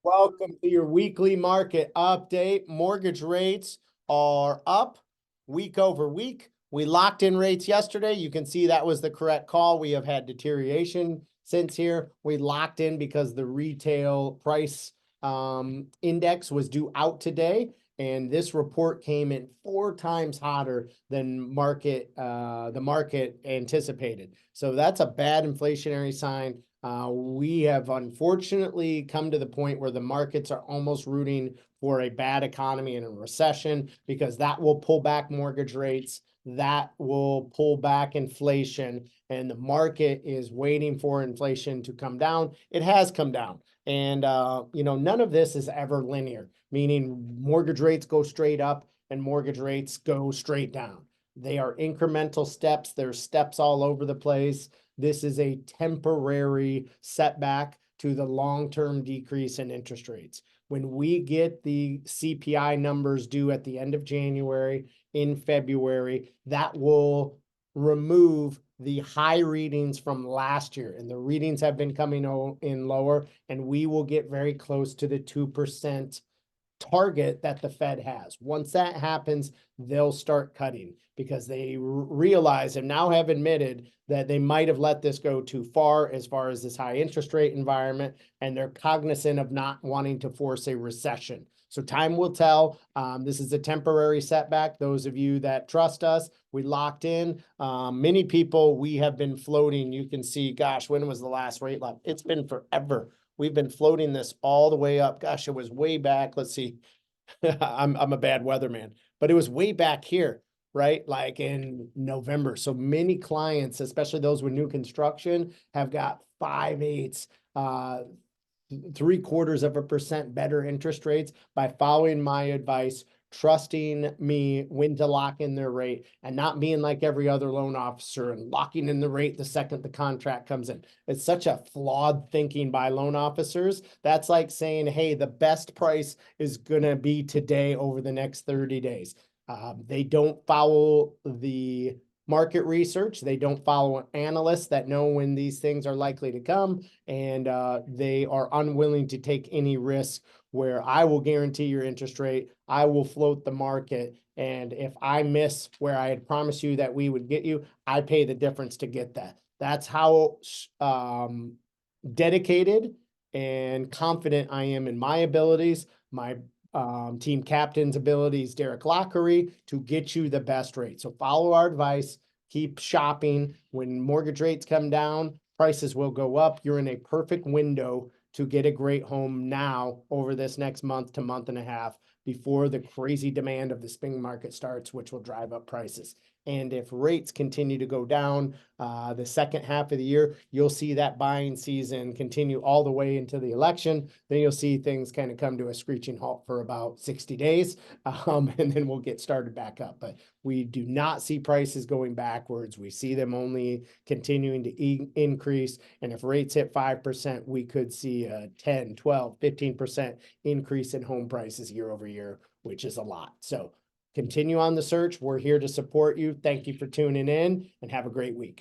Welcome to your weekly market update. Mortgage rates are up week over week. We locked in rates yesterday. You can see that was the correct call. We have had deterioration since here. We locked in because the retail price index was due out today. And this report came in 4 times hotter than the market anticipated. So that's a bad inflationary sign. We have unfortunately come to the point where the markets are almost rooting for a bad economy and a recession, because that will pull back mortgage rates, that will pull back inflation, and the market is waiting for inflation to come down. It has come down. And, none of this is ever linear, meaning mortgage rates go straight up and mortgage rates go straight down. They are incremental steps. There's steps all over the place. This is a temporary setback to the long-term decrease in interest rates. When we get the CPI numbers due at the end of January, in February, that will remove the high readings from last year. And the readings have been coming in lower, and we will get very close to the 2% target that the Fed has. Once that happens, they'll start cutting, because they realize and now have admitted that they might have let this go too far as this high interest rate environment, and they're cognizant of not wanting to force a recession. So time will tell. This is a temporary setback. Those of you that trust us, we locked in. Many people, we have been floating. You can see, gosh, when was the last rate lock? It's been forever. We've been floating this all the way up. Gosh, it was way back. Let's see. I'm a bad weatherman, but it was way back here, right? Like in November. So many clients, especially those with new construction, have got 5/8, 0.75% better interest rates by following my advice, trusting me when to lock in their rate, and not being like every other loan officer and locking in the rate the second the contract comes in. It's such a flawed thinking by loan officers. That's like saying, hey, the best price is going to be today over the next 30 days. They don't follow the market research. They don't follow analysts that know when these things are likely to come, and they are unwilling to take any risk where I will guarantee your interest rate, I will float the market, and if I miss where I had promised you that we would get you, I pay the difference to get that. That's how dedicated and confident I am in my abilities, my team captain's abilities, Derek Lockery, to get you the best rate. So follow our advice, keep shopping. When mortgage rates come down, prices will go up. You're in a perfect window to get a great home now over this next month to month and a half, before the crazy demand of the spring market starts, which will drive up prices. And if rates continue to go down the second half of the year, you'll see that buying season continue all the way into the election. Then you'll see things kind of come to a screeching halt for about 60 days, and then we'll get started back up. But we do not see prices going backwards. We see them only continuing to increase. And if rates hit 5%, we could see a 10, 12, 15% increase in home prices year over year, which is a lot. So continue on the search. We're here to support you. Thank you for tuning in, and have a great week.